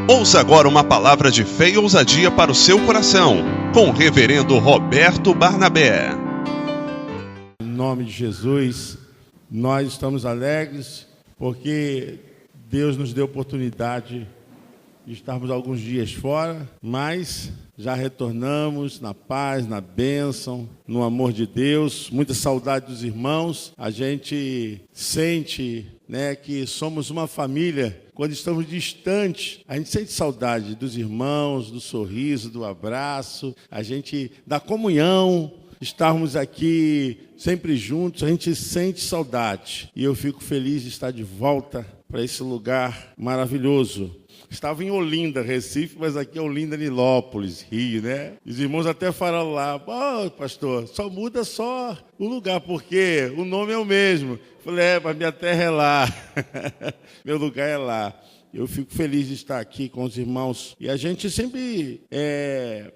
Ouça agora uma palavra de fé e ousadia para o seu coração, com o reverendo Roberto Barnabé. Em nome de Jesus, nós estamos alegres porque Deus nos deu oportunidade de estarmos alguns dias fora, mas já retornamos na paz, na bênção, no amor de Deus, muita saudade dos irmãos. A gente sente, que somos uma família. Quando estamos distantes, a gente sente saudade dos irmãos, do sorriso, do abraço, da comunhão, estarmos aqui sempre juntos, a gente sente saudade. E eu fico feliz de estar de volta para esse lugar maravilhoso. Estava em Olinda, Recife, mas aqui é Olinda, Nilópolis, Rio, né? Os irmãos até falaram lá, pastor, só muda só o lugar, porque o nome é o mesmo. Falei, mas minha terra é lá, meu lugar é lá. Eu fico feliz de estar aqui com os irmãos. E a gente sempre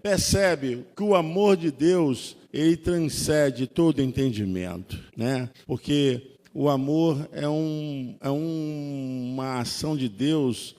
percebe que o amor de Deus, ele transcende todo entendimento, né? Porque o amor é uma ação de Deus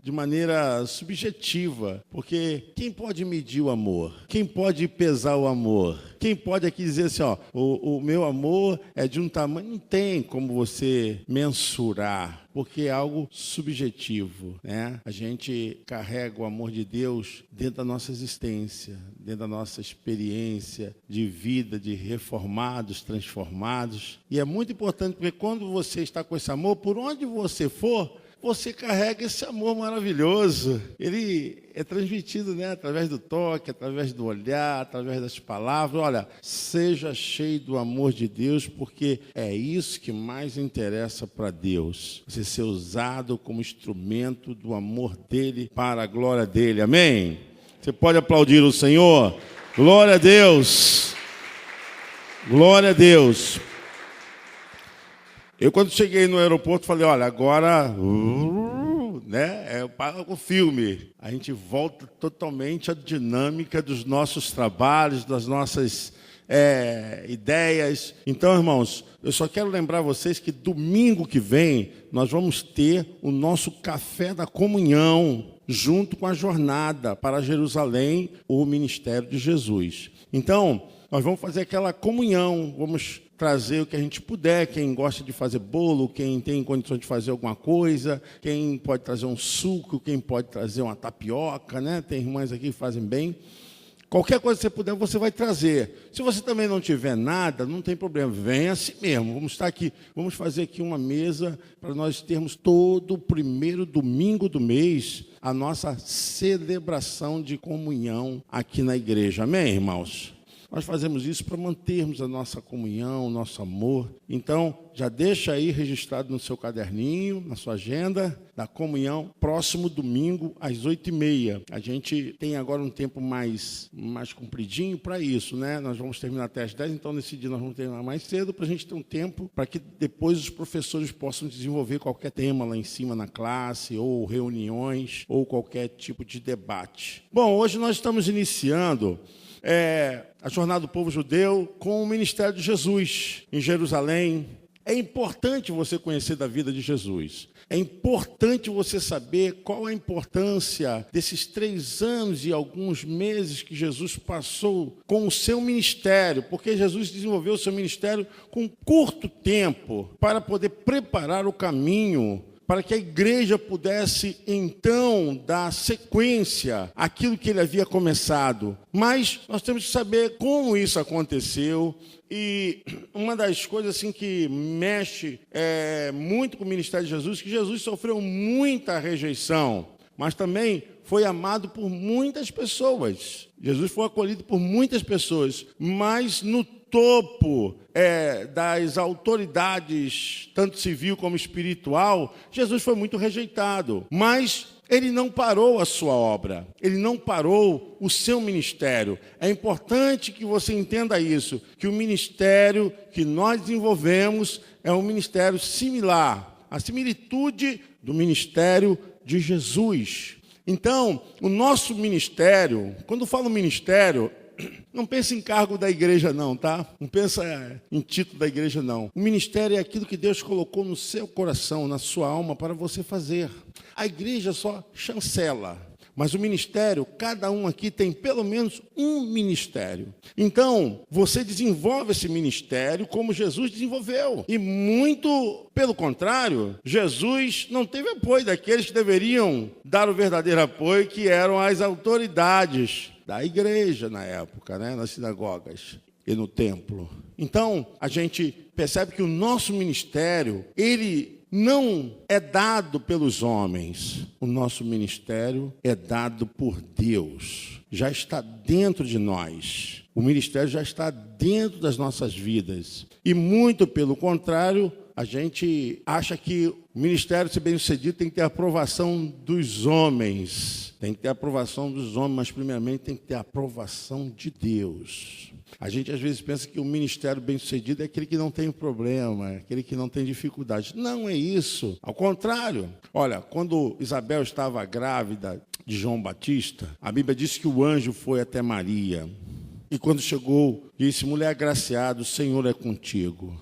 de maneira subjetiva, porque quem pode medir o amor? Quem pode pesar o amor? Quem pode aqui dizer assim, o meu amor é de um tamanho? Não tem como você mensurar, porque é algo subjetivo, né? A gente carrega o amor de Deus dentro da nossa existência, dentro da nossa experiência de vida, de reformados, transformados. E é muito importante, porque quando você está com esse amor, por onde você for, você carrega esse amor maravilhoso. Ele é transmitido, através do toque, através do olhar, através das palavras. Olha, seja cheio do amor de Deus, porque é isso que mais interessa para Deus. Você ser usado como instrumento do amor dele para a glória dele. Amém? Você pode aplaudir o Senhor? Glória a Deus! Glória a Deus! Eu, quando cheguei no aeroporto, falei, olha, agora, para o filme. A gente volta totalmente à dinâmica dos nossos trabalhos, das nossas ideias. Então, irmãos, eu só quero lembrar vocês que domingo que vem, nós vamos ter o nosso café da comunhão, junto com a jornada para Jerusalém, o Ministério de Jesus. Então, nós vamos fazer aquela comunhão, vamos trazer o que a gente puder, quem gosta de fazer bolo, quem tem condições de fazer alguma coisa, quem pode trazer um suco, quem pode trazer uma tapioca, Tem irmãs aqui que fazem bem. Qualquer coisa que você puder, você vai trazer. Se você também não tiver nada, não tem problema, venha assim mesmo. Vamos estar aqui, vamos fazer aqui uma mesa para nós termos todo o primeiro domingo do mês a nossa celebração de comunhão aqui na igreja. Amém, irmãos? Nós fazemos isso para mantermos a nossa comunhão, o nosso amor. Então, já deixa aí registrado no seu caderninho, na sua agenda, da comunhão, próximo domingo, às 8h30. A gente tem agora um tempo mais compridinho para isso, Nós vamos terminar até às 10, então nesse dia nós vamos terminar mais cedo, para a gente ter um tempo para que depois os professores possam desenvolver qualquer tema lá em cima na classe, ou reuniões, ou qualquer tipo de debate. Bom, hoje nós estamos iniciando a jornada do povo judeu com o ministério de Jesus em Jerusalém. É importante você conhecer da vida de Jesus. É importante você saber qual a importância desses 3 anos e alguns meses que Jesus passou com o seu ministério, porque Jesus desenvolveu o seu ministério com curto tempo para poder preparar o caminho para que a igreja pudesse, então, dar sequência àquilo que ele havia começado. Mas nós temos que saber como isso aconteceu. E uma das coisas assim, que mexe muito com o ministério de Jesus, que Jesus sofreu muita rejeição, mas também foi amado por muitas pessoas. Jesus foi acolhido por muitas pessoas, mas no topo das autoridades, tanto civil como espiritual, Jesus foi muito rejeitado. Mas ele não parou a sua obra, ele não parou o seu ministério. É importante que você entenda isso, que o ministério que nós desenvolvemos é um ministério similar, a similitude do ministério de Jesus. Então, o nosso ministério, quando eu falo ministério, Não pensa em cargo da igreja não, tá? Não pensa em título da igreja não. O ministério é aquilo que Deus colocou no seu coração, na sua alma, para você fazer. A igreja só chancela. Mas o ministério, cada um aqui tem pelo menos um ministério. Então, você desenvolve esse ministério como Jesus desenvolveu. E muito pelo contrário, Jesus não teve apoio daqueles que deveriam dar o verdadeiro apoio, que eram as autoridades da igreja na época, né? Nas sinagogas e no templo. Então, a gente percebe que o nosso ministério, ele não é dado pelos homens. O nosso ministério é dado por Deus. Já está dentro de nós. O ministério já está dentro das nossas vidas. E muito pelo contrário, a gente acha que o ministério, se bem-sucedido, tem que ter a aprovação dos homens. Tem que ter a aprovação dos homens, mas primeiramente tem que ter a aprovação de Deus. A gente às vezes pensa que o ministério bem-sucedido é aquele que não tem problema, é aquele que não tem dificuldade. Não é isso. Ao contrário. Olha, quando Isabel estava grávida de João Batista, a Bíblia diz que o anjo foi até Maria. E quando chegou, disse: mulher agraciada, o Senhor é contigo.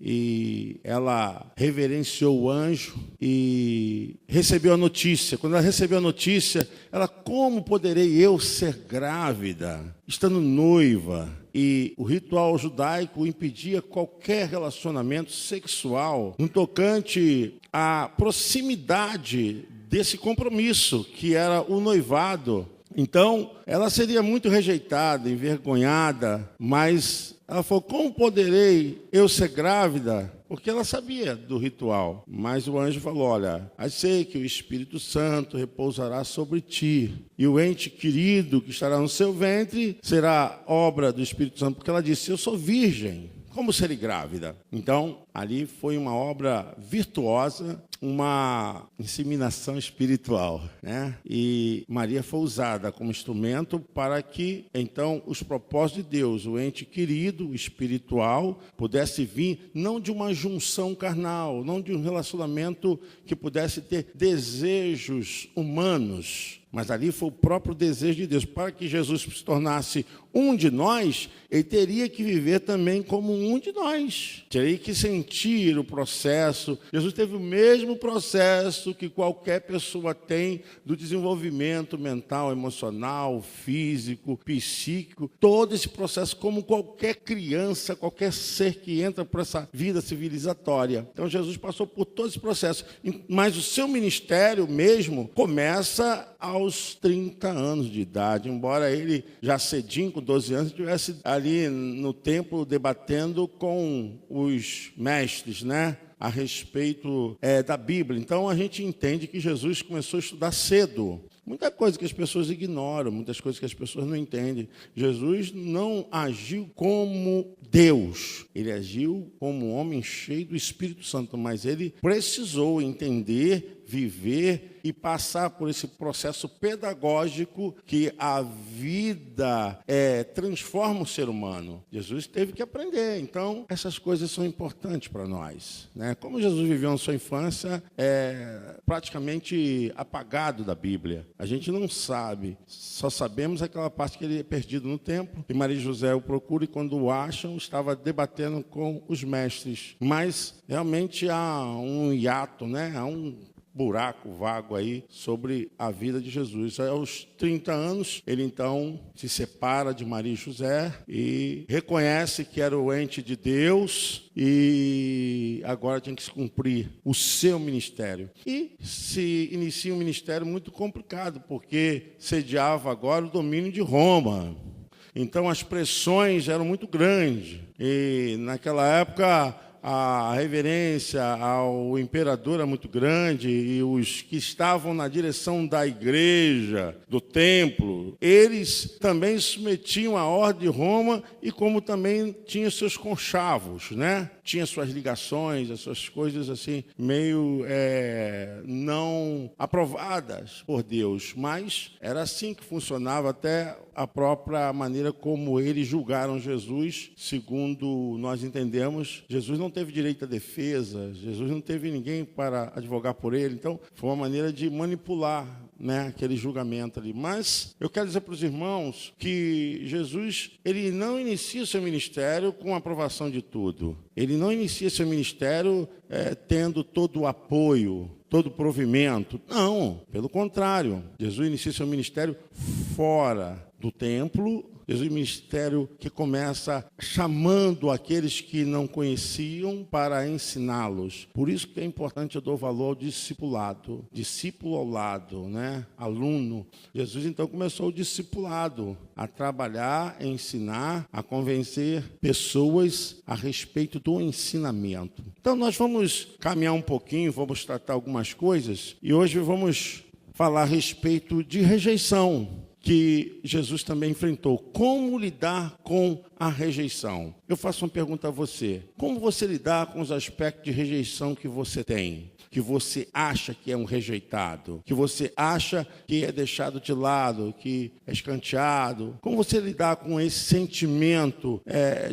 E ela reverenciou o anjo e recebeu a notícia. Quando ela recebeu a notícia, ela: como poderei eu ser grávida, estando noiva? E o ritual judaico impedia qualquer relacionamento sexual no tocante à proximidade desse compromisso, que era o noivado. Então, ela seria muito rejeitada, envergonhada, mas ela falou: como poderei eu ser grávida? Porque ela sabia do ritual. Mas o anjo falou: olha, sei que o Espírito Santo repousará sobre ti, e o ente querido que estará no seu ventre será obra do Espírito Santo. Porque ela disse: eu sou virgem, como serei grávida? Então, ali foi uma obra virtuosa, uma inseminação espiritual, né? E Maria foi usada como instrumento para que, então, os propósitos de Deus, o ente querido, espiritual, pudesse vir não de uma junção carnal, não de um relacionamento que pudesse ter desejos humanos, mas ali foi o próprio desejo de Deus. Para que Jesus se tornasse um de nós, ele teria que viver também como um de nós. Teria que sentir o processo. Jesus teve o mesmo processo que qualquer pessoa tem do desenvolvimento mental, emocional, físico, psíquico. Todo esse processo, como qualquer criança, qualquer ser que entra por essa vida civilizatória. Então Jesus passou por todo esse processo. Mas o seu ministério mesmo começa aos 30 anos de idade, embora ele já cedinho, com 12 anos, estivesse ali no templo debatendo com os mestres, né, a respeito da Bíblia. Então a gente entende que Jesus começou a estudar cedo. Muita coisa que as pessoas ignoram, muitas coisas que as pessoas não entendem. Jesus não agiu como Deus, ele agiu como um homem cheio do Espírito Santo, mas ele precisou entender, viver e passar por esse processo pedagógico que a vida transforma o ser humano. Jesus teve que aprender. Então, essas coisas são importantes para nós, né? Como Jesus viveu na sua infância, praticamente apagado da Bíblia. A gente não sabe, só sabemos aquela parte que ele é perdido no templo, e Maria e José o procuram, e quando o acham, estava debatendo com os mestres. Mas, realmente, há um hiato, né? Há um buraco vago aí sobre a vida de Jesus. Aos 30 anos, ele então se separa de Maria e José e reconhece que era o ente de Deus e agora tinha que se cumprir o seu ministério. E se inicia um ministério muito complicado, porque sediava agora o domínio de Roma. Então as pressões eram muito grandes. E naquela época a reverência ao imperador era muito grande, e os que estavam na direção da igreja, do templo, eles também se submetiam à ordem de Roma, e como também tinha seus conchavos, né? Tinha suas ligações, as suas coisas assim, meio não aprovadas por Deus, mas era assim que funcionava até a própria maneira como eles julgaram Jesus. Segundo nós entendemos, Jesus não teve direito à defesa, Jesus não teve ninguém para advogar por ele, então foi uma maneira de manipular, né, aquele julgamento ali. Mas eu quero dizer para os irmãos que Jesus, ele não inicia seu ministério com a aprovação de tudo. Ele não inicia seu ministério tendo todo o apoio, todo o provimento. Não, pelo contrário. Jesus inicia seu ministério fora do templo. Jesus, ministério que começa chamando aqueles que não conheciam para ensiná-los. Por isso que é importante, eu dou valor ao discipulado. Discípulo ao lado, né? Aluno. Jesus, então, começou o discipulado, a trabalhar, a ensinar, a convencer pessoas a respeito do ensinamento. Então, nós vamos caminhar um pouquinho, vamos tratar algumas coisas, e hoje vamos falar a respeito de rejeição, que Jesus também enfrentou. Como lidar com a rejeição? Eu faço uma pergunta a você. Como você lidar com os aspectos de rejeição que você tem? Que você acha que é um rejeitado? Que você acha que é deixado de lado, que é escanteado? Como você lidar com esse sentimento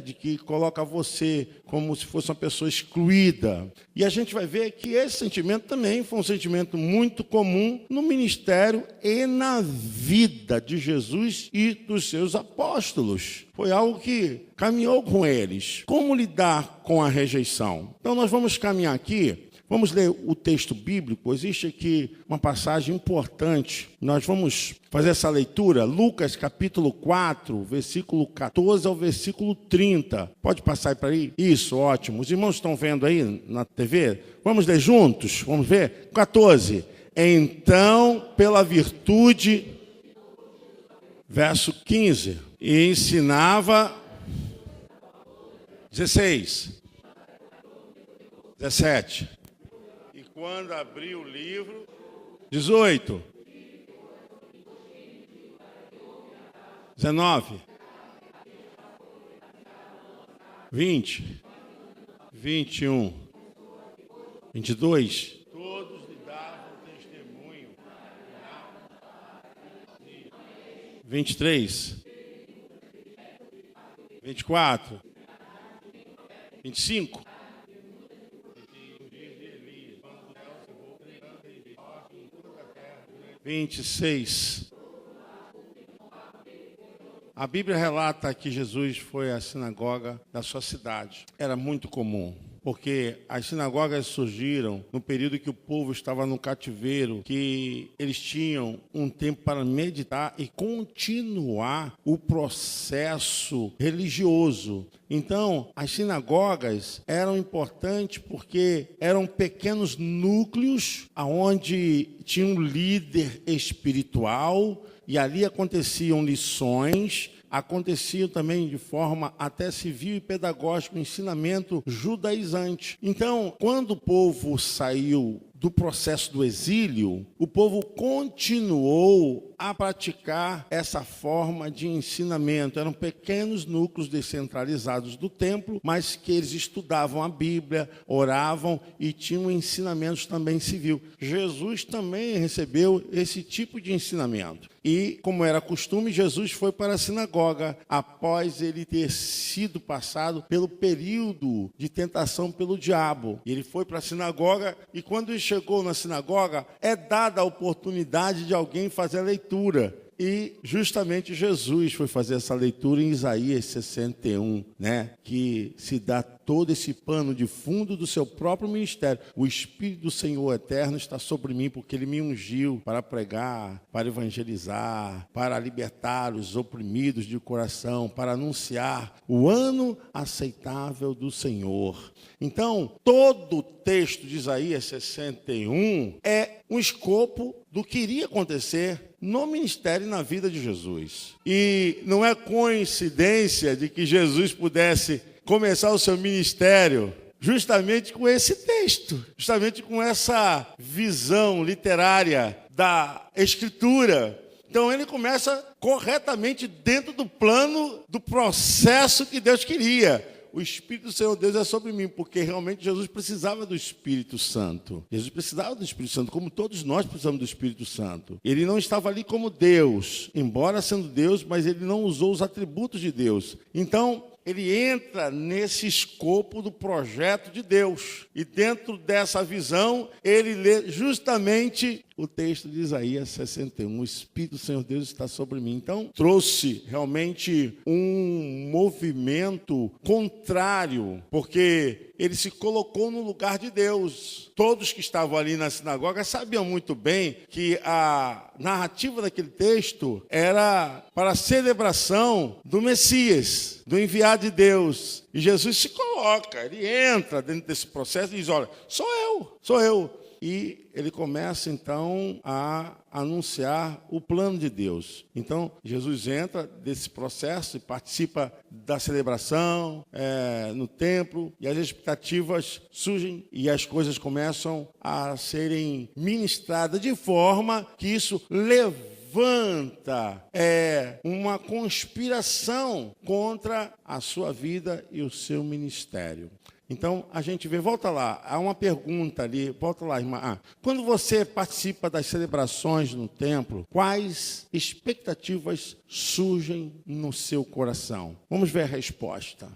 de que coloca você como se fosse uma pessoa excluída? E a gente vai ver que esse sentimento também foi um sentimento muito comum no ministério e na vida de Jesus e dos seus apóstolos. Foi algo que caminhou com eles. Como lidar com a rejeição? Então nós vamos caminhar aqui. Vamos ler o texto bíblico. Existe aqui uma passagem importante. Nós vamos fazer essa leitura. Lucas, capítulo 4, versículo 14 ao versículo 30. Pode passar aí para aí? Isso, ótimo. Os irmãos estão vendo aí na TV? Vamos ler juntos? Vamos ver? 14. Então, pela virtude... Verso 15. E ensinava... 16. 17. Quando abriu o livro, 18, 19, 20, 21, 22, todos lhe davam testemunho. 23, 24, 25, 26. A Bíblia relata que Jesus foi à sinagoga da sua cidade. Era muito comum, porque as sinagogas surgiram no período que o povo estava no cativeiro, que eles tinham um tempo para meditar e continuar o processo religioso. Então, as sinagogas eram importantes porque eram pequenos núcleos onde tinha um líder espiritual e ali aconteciam lições, aconteciam também de forma até civil e pedagógica, um ensinamento judaizante. Então, quando o povo saiu do processo do exílio, o povo continuou a praticar essa forma de ensinamento. Eram pequenos núcleos descentralizados do templo, mas que eles estudavam a Bíblia, oravam e tinham ensinamentos também civil. Jesus também recebeu esse tipo de ensinamento. E, como era costume, Jesus foi para a sinagoga após ele ter sido passado pelo período de tentação pelo diabo. Ele foi para a sinagoga e, quando ele chegou na sinagoga, é dada a oportunidade de alguém fazer a leitura. E justamente Jesus foi fazer essa leitura em Isaías 61, né? Que se dá todo esse pano de fundo do seu próprio ministério. O Espírito do Senhor eterno está sobre mim, porque Ele me ungiu para pregar, para evangelizar, para libertar os oprimidos de coração, para anunciar o ano aceitável do Senhor. Então, todo o texto de Isaías 61 é um escopo do que iria acontecer no ministério e na vida de Jesus. E não é coincidência de que Jesus pudesse começar o seu ministério justamente com esse texto, justamente com essa visão literária da Escritura. Então ele começa corretamente dentro do plano do processo que Deus queria. O Espírito do Senhor Deus é sobre mim, porque realmente Jesus precisava do Espírito Santo. Jesus precisava do Espírito Santo, como todos nós precisamos do Espírito Santo. Ele não estava ali como Deus, embora sendo Deus, mas ele não usou os atributos de Deus. Então, ele entra nesse escopo do projeto de Deus. E dentro dessa visão, ele lê justamente o texto de Isaías 61, o Espírito do Senhor Deus está sobre mim. Então, trouxe realmente um movimento contrário, porque ele se colocou no lugar de Deus. Todos que estavam ali na sinagoga sabiam muito bem que a narrativa daquele texto era para a celebração do Messias, do enviado de Deus. E Jesus se coloca, ele entra dentro desse processo e diz, olha, sou eu. E ele começa, então, a anunciar o plano de Deus. Então, Jesus entra desse processo e participa da celebração no templo, e as expectativas surgem e as coisas começam a serem ministradas de forma que isso levanta uma conspiração contra a sua vida e o seu ministério. Então, a gente vê, volta lá, há uma pergunta ali, volta lá, irmã. Quando você participa das celebrações no templo, quais expectativas surgem no seu coração? Vamos ver a resposta.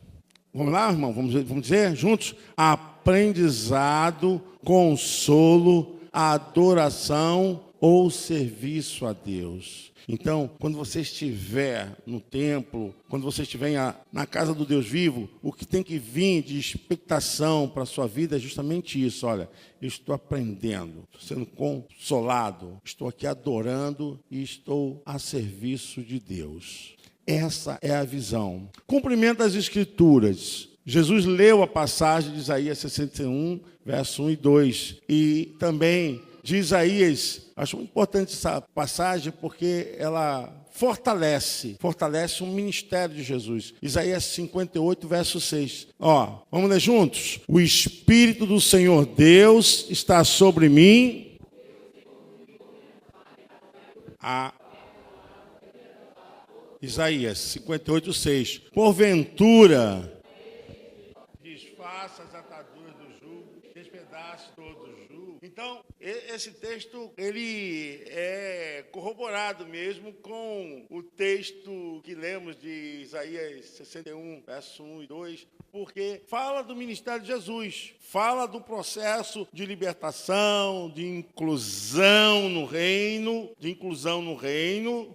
Vamos lá, irmão? Vamos dizer juntos? Aprendizado, consolo, adoração ou serviço a Deus. Então, quando você estiver no templo, quando você estiver na casa do Deus vivo, o que tem que vir de expectação para a sua vida é justamente isso. Olha, eu estou aprendendo, estou sendo consolado, estou aqui adorando e estou a serviço de Deus. Essa é a visão. Cumprimento das Escrituras. Jesus leu a passagem de Isaías 61, verso 1 e 2. E também de Isaías, acho muito importante essa passagem porque ela fortalece o ministério de Jesus. Isaías 58, verso 6. Vamos ler juntos? O Espírito do Senhor Deus está sobre mim. Isaías 58, 6. Porventura, desfaça as ataduras do jugo, despedace todo o jugo. Então, esse texto, ele é corroborado mesmo com o texto que lemos de Isaías 61, verso 1 e 2, porque fala do ministério de Jesus, fala do processo de libertação, de inclusão no reino,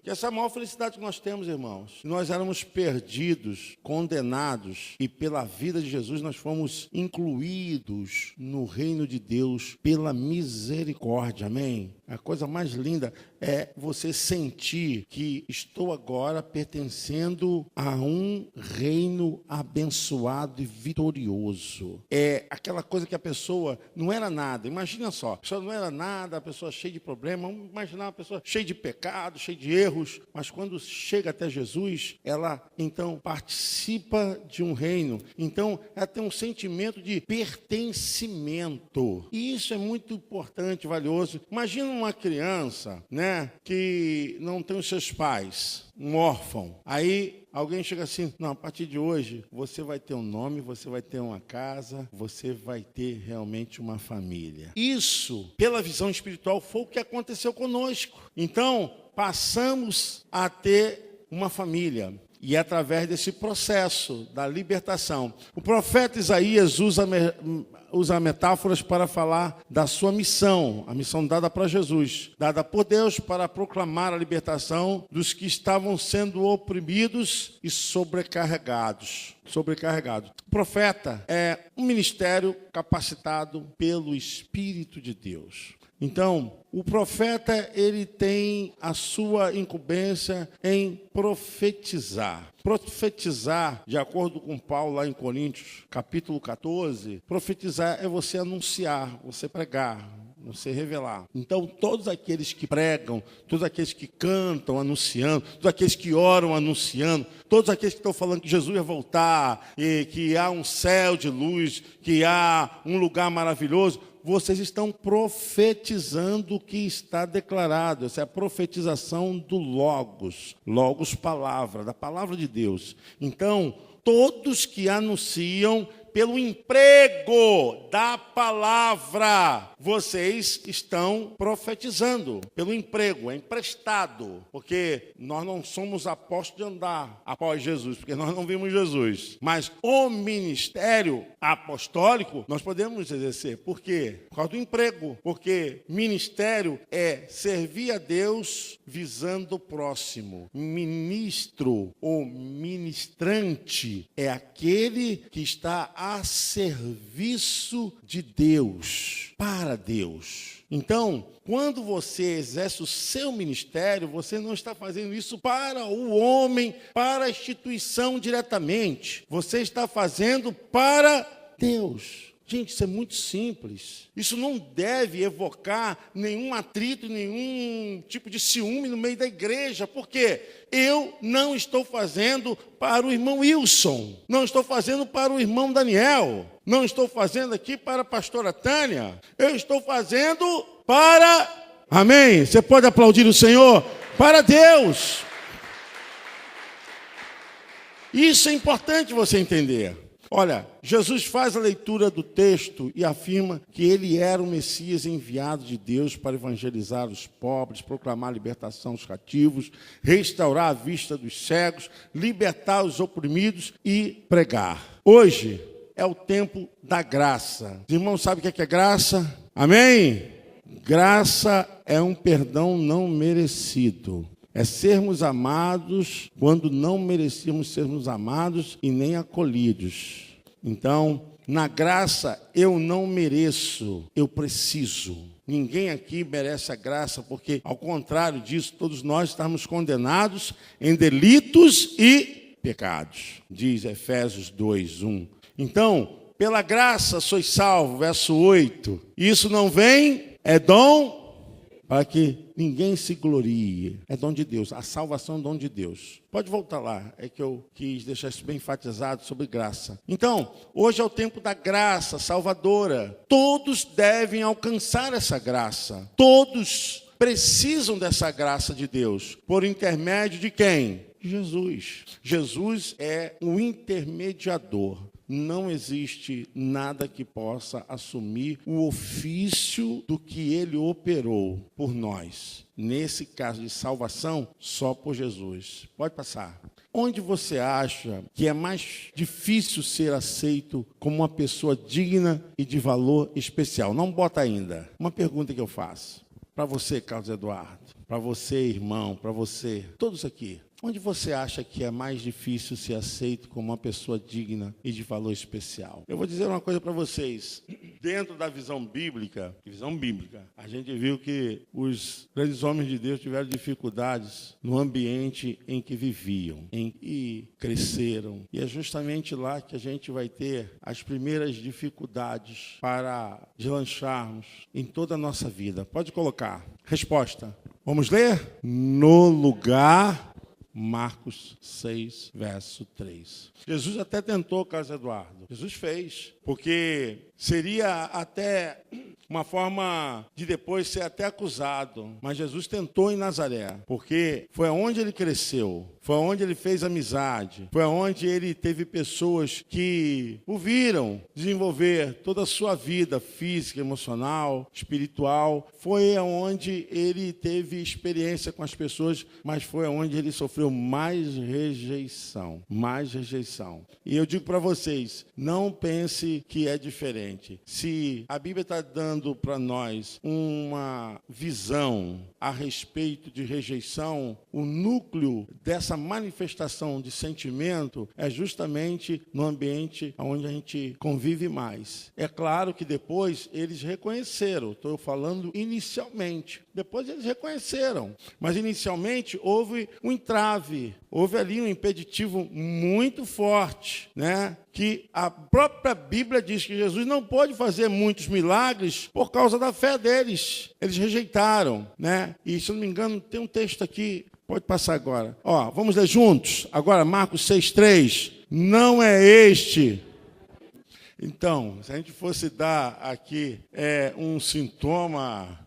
que essa é a maior felicidade que nós temos, irmãos. Nós éramos perdidos, condenados, e pela vida de Jesus nós fomos incluídos no reino de Deus pela misericórdia, amém? A coisa mais linda é você sentir que estou agora pertencendo a um reino abençoado e vitorioso. É aquela coisa que a pessoa não era nada. Imagina só, a pessoa não era nada, a pessoa cheia de problemas. Vamos imaginar uma pessoa cheia de pecados, cheia de erros. Mas quando chega até Jesus, ela então participa de um reino. Então ela tem um sentimento de pertencimento. E isso é muito importante, valioso. Imagina uma criança, que não tem os seus pais, um órfão. Aí alguém chega assim, não, a partir de hoje você vai ter um nome, você vai ter uma casa, você vai ter realmente uma família. Isso, pela visão espiritual, foi o que aconteceu conosco. Então, passamos a ter uma família. E é através desse processo da libertação. O profeta Isaías usa metáforas para falar da sua missão, a missão dada para Jesus, dada por Deus para proclamar a libertação dos que estavam sendo oprimidos e sobrecarregados. O profeta é um ministério capacitado pelo Espírito de Deus. Então, o profeta, ele tem a sua incumbência em profetizar. Profetizar, de acordo com Paulo lá em Coríntios, capítulo 14, profetizar é você anunciar, você pregar, você revelar. Então, todos aqueles que pregam, todos aqueles que cantam anunciando, todos aqueles que oram anunciando, todos aqueles que estão falando que Jesus vai voltar, e que há um céu de luz, que há um lugar maravilhoso, vocês estão profetizando o que está declarado. Essa é a profetização do Logos. Logos, palavra, da palavra de Deus. Então, todos que anunciam pelo emprego da palavra, vocês estão profetizando. Pelo emprego, é emprestado. Porque nós não somos apóstolos de andar após Jesus, porque nós não vimos Jesus. Mas o ministério apostólico, nós podemos exercer. Por quê? Por causa do emprego. Porque ministério é servir a Deus visando o próximo. Ministro ou ministrante é aquele que está a serviço de Deus, para Deus. Então, quando você exerce o seu ministério, você não está fazendo isso para o homem, para a instituição diretamente. Você está fazendo para Deus. Gente, isso é muito simples. Isso não deve evocar nenhum atrito, nenhum tipo de ciúme no meio da igreja, porque eu não estou fazendo para o irmão Wilson, não estou fazendo para o irmão Daniel, não estou fazendo aqui para a pastora Tânia, eu estou fazendo para... Amém? Você pode aplaudir o Senhor? Para Deus. Isso é importante você entender. Olha, Jesus faz a leitura do texto e afirma que ele era o Messias enviado de Deus para evangelizar os pobres, proclamar a libertação dos cativos, restaurar a vista dos cegos, libertar os oprimidos e pregar. Hoje é o tempo da graça. Os irmãos sabem o que é graça? Amém? Graça é um perdão não merecido. É sermos amados quando não merecíamos sermos amados e nem acolhidos. Então, na graça, eu não mereço, eu preciso. Ninguém aqui merece a graça, porque, ao contrário disso, todos nós estamos condenados em delitos e pecados. Diz Efésios 2:1. Então, pela graça sois salvos, verso 8. Isso não vem, é dom, para que ninguém se glorie. É dom de Deus. A salvação é dom de Deus. Pode voltar lá. É que eu quis deixar isso bem enfatizado sobre graça. Então, hoje é o tempo da graça salvadora. Todos devem alcançar essa graça. Todos precisam dessa graça de Deus. Por intermédio de quem? Jesus. Jesus é o intermediador. Não existe nada que possa assumir o ofício do que ele operou por nós. Nesse caso de salvação, só por Jesus. Pode passar. Onde você acha que é mais difícil ser aceito como uma pessoa digna e de valor especial? Não bota ainda. Uma pergunta que eu faço. Para você, Carlos Eduardo. Para você, irmão. Para você. Todos aqui. Onde você acha que é mais difícil ser aceito como uma pessoa digna e de valor especial? Eu vou dizer uma coisa para vocês. Dentro da visão bíblica, a gente viu que os grandes homens de Deus tiveram dificuldades no ambiente em que viviam e cresceram. E é justamente lá que a gente vai ter as primeiras dificuldades para deslancharmos em toda a nossa vida. Pode colocar. Resposta. Vamos ler? No lugar... Marcos 6, verso 3. Jesus até tentou, Carlos Eduardo. Jesus fez, porque seria até uma forma de depois ser até acusado. Mas Jesus tentou em Nazaré, porque foi onde ele cresceu, foi onde ele fez amizade, foi onde ele teve pessoas que o viram desenvolver toda a sua vida física, emocional, espiritual. Foi onde ele teve experiência com as pessoas, mas foi onde ele sofreu mais rejeição. Mais rejeição. E eu digo para vocês, não pense que é diferente. Se a Bíblia está dando para nós uma visão a respeito de rejeição, o núcleo dessa manifestação de sentimento é justamente no ambiente onde a gente convive mais. É claro que depois eles reconheceram, estou falando inicialmente, depois eles reconheceram, mas inicialmente houve um entrave, houve ali um impeditivo muito forte, né? Que a própria Bíblia diz que Jesus não pôde fazer muitos milagres por causa da fé deles. Eles rejeitaram, né? E, se eu não me engano, tem um texto aqui, pode passar agora. Ó, vamos ler juntos? Agora, Marcos 6,3. Não é este... Então, se a gente fosse dar aqui um sintoma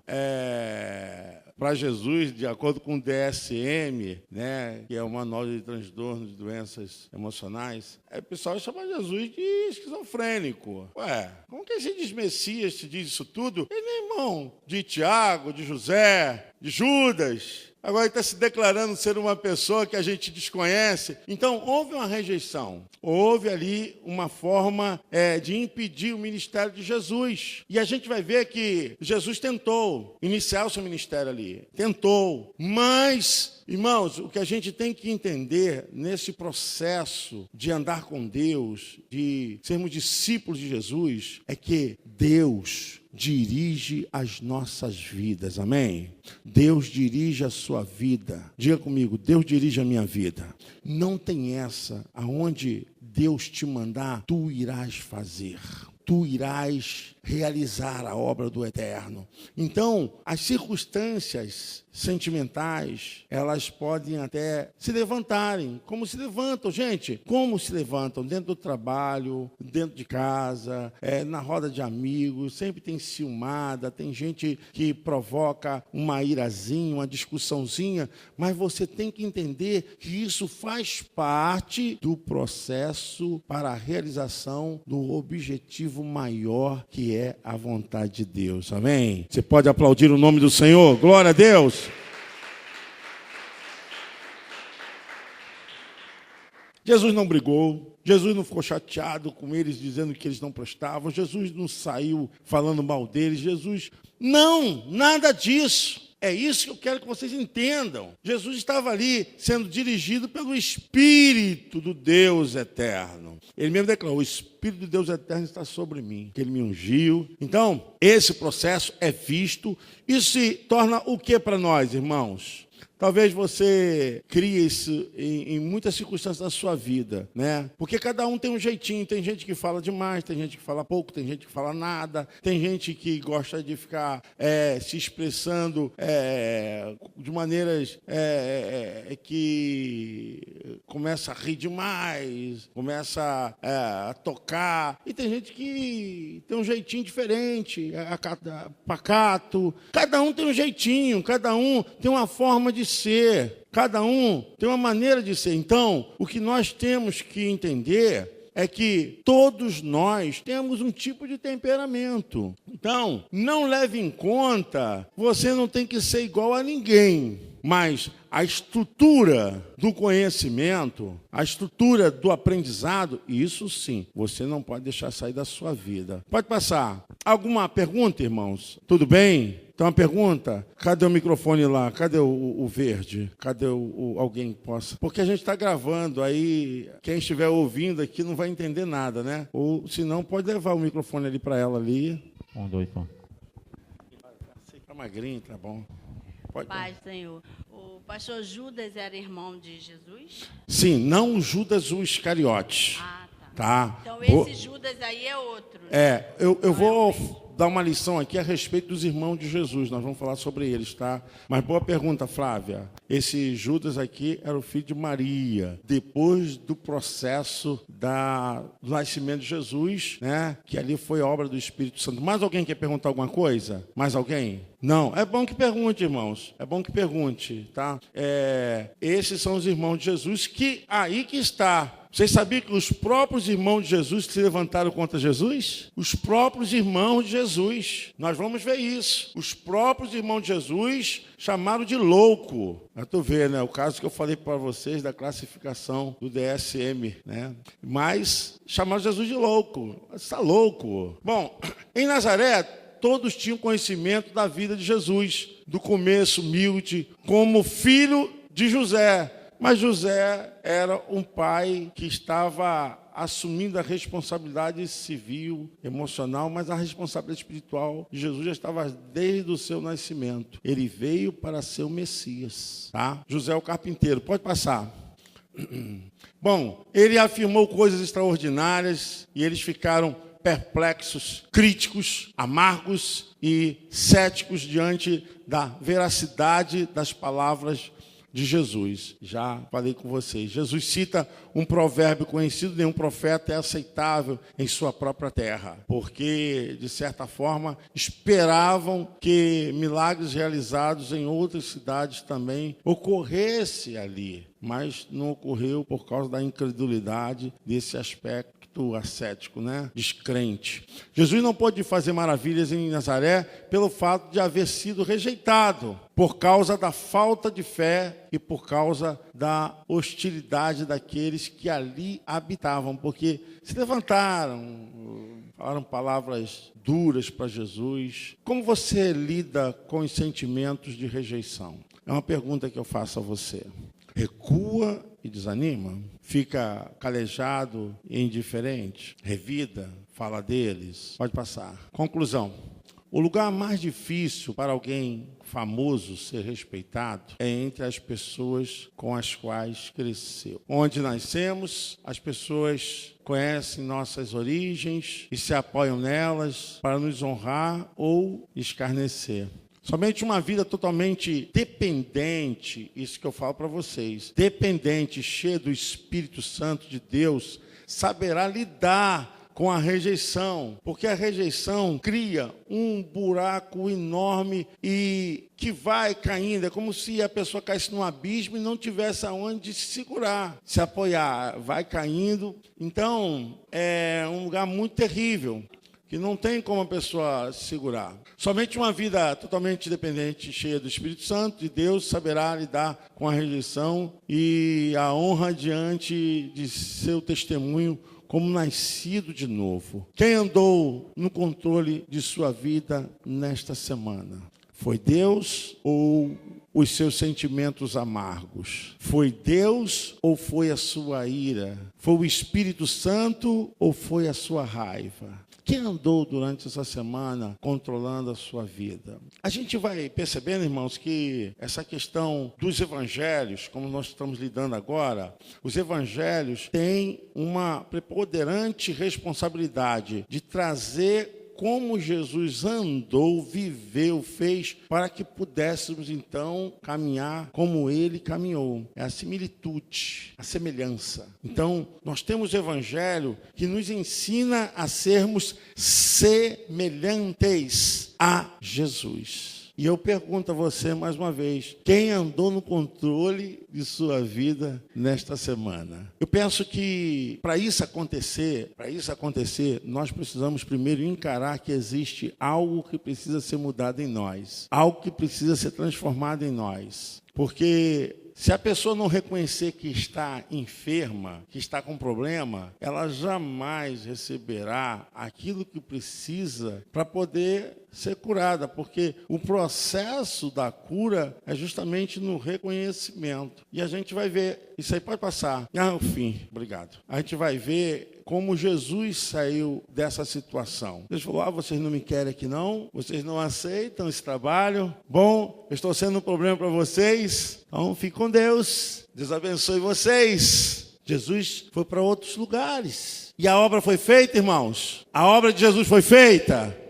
para Jesus, de acordo com o DSM, né, que é o Manual de Transtornos de Doenças Emocionais, o pessoal chama Jesus de esquizofrênico. Ué, como que esse diz Messias te diz isso tudo? Ele é irmão de Tiago, de José, de Judas. Agora ele está se declarando ser uma pessoa que a gente desconhece. Então, houve uma rejeição. Houve ali uma forma de impedir o ministério de Jesus. E a gente vai ver que Jesus tentou iniciar o seu ministério ali. Tentou. Mas, irmãos, o que a gente tem que entender nesse processo de andar com Deus, de sermos discípulos de Jesus, é que Deus dirige as nossas vidas, amém? Deus dirige a sua vida. Diga comigo, Deus dirige a minha vida. Não tem essa, aonde Deus te mandar, tu irás fazer. Tu irás realizar a obra do Eterno. Então, as circunstâncias sentimentais, elas podem até se levantarem. Como se levantam, gente? Como se levantam? Dentro do trabalho, dentro de casa, na roda de amigos, sempre tem ciumada, tem gente que provoca uma irazinha, uma discussãozinha, mas você tem que entender que isso faz parte do processo para a realização do objetivo maior, que é a vontade de Deus. Amém? Você pode aplaudir o nome do Senhor? Glória a Deus! Jesus não brigou, Jesus não ficou chateado com eles, dizendo que eles não prestavam, Jesus não saiu falando mal deles, Jesus... Não, nada disso. É isso que eu quero que vocês entendam. Jesus estava ali sendo dirigido pelo Espírito do Deus Eterno. Ele mesmo declarou, o Espírito do Deus Eterno está sobre mim, que Ele me ungiu. Então, esse processo é visto. Isso se torna o que para nós, irmãos? Talvez você crie isso em muitas circunstâncias da sua vida, né? Porque cada um tem um jeitinho. Tem gente que fala demais, tem gente que fala pouco, tem gente que fala nada, tem gente que gosta de ficar se expressando de maneiras que começa a rir demais, começa a tocar. E tem gente que tem um jeitinho diferente, pacato. Cada um tem um jeitinho, cada um tem uma forma de ser, cada um tem uma maneira de ser. Então, o que nós temos que entender é que todos nós temos um tipo de temperamento. Então, não leve em conta, você não tem que ser igual a ninguém, mas a estrutura do conhecimento, a estrutura do aprendizado, isso sim, você não pode deixar sair da sua vida. Pode passar. Alguma pergunta, irmãos? Tudo bem? Então, uma pergunta, cadê o microfone lá? Cadê o verde? Cadê alguém que possa? Porque a gente está gravando, aí quem estiver ouvindo aqui não vai entender nada, né? Ou, se não, pode levar o microfone ali para ela ali. 1, 2, 1. Você está magrinho, tá bom. Pode. Paz, Senhor. O pastor Judas era irmão de Jesus? Sim, não Judas o Iscariote. Ah, tá. Tá? Então, esse Judas aí é outro, né? Eu vou dar uma lição aqui a respeito dos irmãos de Jesus. Nós vamos falar sobre eles, tá? Mas boa pergunta, Flávia. Esse Judas aqui era o filho de Maria. Depois do processo do nascimento de Jesus, né? Que ali foi obra do Espírito Santo. Mais alguém quer perguntar alguma coisa? Mais alguém? Não. É bom que pergunte, irmãos. É bom que pergunte, tá? Esses são os irmãos de Jesus que aí que está. Vocês sabiam que os próprios irmãos de Jesus se levantaram contra Jesus? Os próprios irmãos de Jesus. Nós vamos ver isso. Os próprios irmãos de Jesus chamaram de louco. Mas tu vê, né? O caso que eu falei para vocês da classificação do DSM, né? Mas chamaram Jesus de louco. Você está louco. Bom, em Nazaré, todos tinham conhecimento da vida de Jesus, do começo humilde, como filho de José. Mas José era um pai que estava assumindo a responsabilidade civil, emocional, mas a responsabilidade espiritual de Jesus já estava desde o seu nascimento. Ele veio para ser o Messias, tá? José é o carpinteiro. Pode passar. Bom, ele afirmou coisas extraordinárias e eles ficaram perplexos, críticos, amargos e céticos diante da veracidade das palavras de Jesus. Já falei com vocês. Jesus cita um provérbio conhecido: nenhum profeta é aceitável em sua própria terra. Porque, de certa forma, esperavam que milagres realizados em outras cidades também ocorresse ali. Mas não ocorreu por causa da incredulidade desse aspecto ascético, descrente. Jesus não pôde fazer maravilhas em Nazaré pelo fato de haver sido rejeitado, por causa da falta de fé e por causa da hostilidade daqueles que ali habitavam, porque se levantaram, falaram palavras duras para Jesus. Como você lida com os sentimentos de rejeição? É uma pergunta que eu faço a você. Recua e desanima? Fica calejado e indiferente? Revida? Fala deles? Pode passar. Conclusão. O lugar mais difícil para alguém famoso ser respeitado é entre as pessoas com as quais cresceu. Onde nascemos, as pessoas conhecem nossas origens e se apoiam nelas para nos honrar ou escarnecer. Somente uma vida totalmente dependente, isso que eu falo para vocês, dependente, cheia do Espírito Santo de Deus, saberá lidar com a rejeição, porque a rejeição cria um buraco enorme e que vai caindo. É como se a pessoa caísse num abismo e não tivesse aonde se segurar, se apoiar, vai caindo. Então, é um lugar muito terrível, que não tem como a pessoa se segurar. Somente uma vida totalmente dependente, cheia do Espírito Santo de Deus, saberá lidar com a rejeição e a honra diante de seu testemunho como nascido de novo. Quem andou no controle de sua vida nesta semana? Foi Deus ou os seus sentimentos amargos? Foi Deus ou foi a sua ira? Foi o Espírito Santo ou foi a sua raiva? Quem andou durante essa semana controlando a sua vida? A gente vai percebendo, irmãos, que essa questão dos evangelhos, como nós estamos lidando agora, os evangelhos têm uma preponderante responsabilidade de trazer como Jesus andou, viveu, fez, para que pudéssemos, então, caminhar como ele caminhou. É a similitude, a semelhança. Então, nós temos o Evangelho que nos ensina a sermos semelhantes a Jesus. E eu pergunto a você mais uma vez, quem andou no controle de sua vida nesta semana? Eu penso que para isso acontecer, nós precisamos primeiro encarar que existe algo que precisa ser mudado em nós, algo que precisa ser transformado em nós. Porque se a pessoa não reconhecer que está enferma, que está com problema, ela jamais receberá aquilo que precisa para poder ser curada, porque o processo da cura é justamente no reconhecimento. E a gente vai ver, isso aí pode passar. O fim, obrigado. A gente vai ver como Jesus saiu dessa situação. Deus falou, vocês não me querem aqui não, vocês não aceitam esse trabalho. Bom, eu estou sendo um problema para vocês, então fiquem com Deus. Deus abençoe vocês. Jesus foi para outros lugares. E a obra foi feita, irmãos? A obra de Jesus foi feita?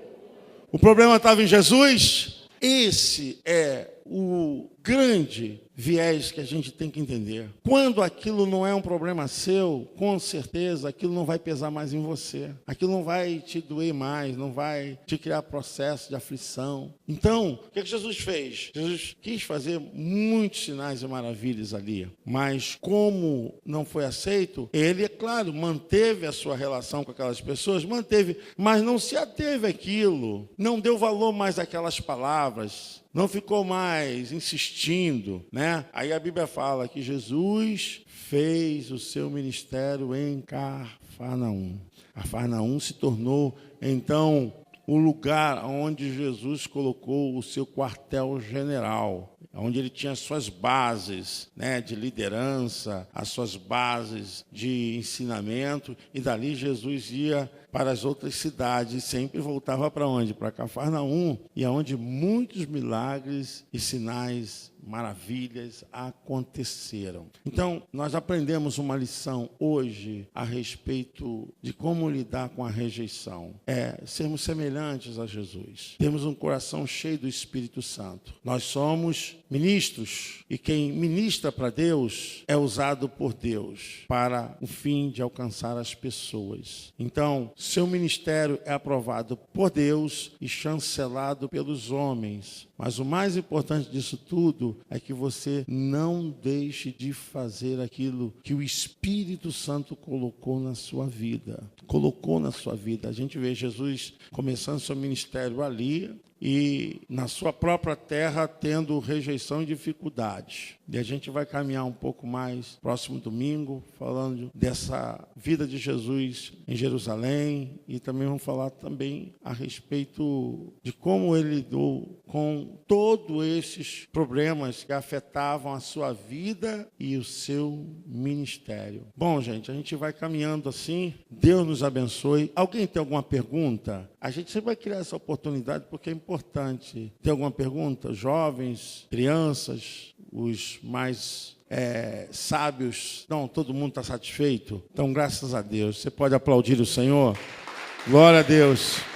O problema estava em Jesus? Esse é o grande viés que a gente tem que entender. Quando aquilo não é um problema seu, com certeza aquilo não vai pesar mais em você. Aquilo não vai te doer mais, não vai te criar processo de aflição. Então, o que Jesus fez? Jesus quis fazer muitos sinais e maravilhas ali, mas como não foi aceito, ele, é claro, manteve a sua relação com aquelas pessoas, manteve, mas não se ateve àquilo, não deu valor mais àquelas palavras, não ficou mais insistindo, né? Aí a Bíblia fala que Jesus fez o seu ministério em Cafarnaum. Cafarnaum se tornou, então, o lugar onde Jesus colocou o seu quartel-general, onde ele tinha as suas bases, né, de liderança, as suas bases de ensinamento, e dali Jesus ia para as outras cidades, sempre voltava para onde? Para Cafarnaum, e aonde muitos milagres e sinais, maravilhas aconteceram. Então, nós aprendemos uma lição hoje a respeito de como lidar com a rejeição. Sermos semelhantes a Jesus. Temos um coração cheio do Espírito Santo. Nós somos ministros, e quem ministra para Deus é usado por Deus para o fim de alcançar as pessoas. Então, seu ministério é aprovado por Deus e chancelado pelos homens. Mas o mais importante disso tudo é que você não deixe de fazer aquilo que o Espírito Santo colocou na sua vida. A gente vê Jesus começando seu ministério ali e na sua própria terra tendo rejeição e dificuldade. E a gente vai caminhar um pouco mais próximo domingo, falando dessa vida de Jesus em Jerusalém, e também vamos falar também a respeito de como ele lidou com todos esses problemas que afetavam a sua vida e o seu ministério. Bom, gente, a gente vai caminhando assim. Deus nos abençoe. Alguém tem alguma pergunta? A gente sempre vai criar essa oportunidade porque é importante. Tem alguma pergunta? Jovens, crianças, os mais sábios? Não, todo mundo está satisfeito? Então, graças a Deus. Você pode aplaudir o Senhor? Glória a Deus.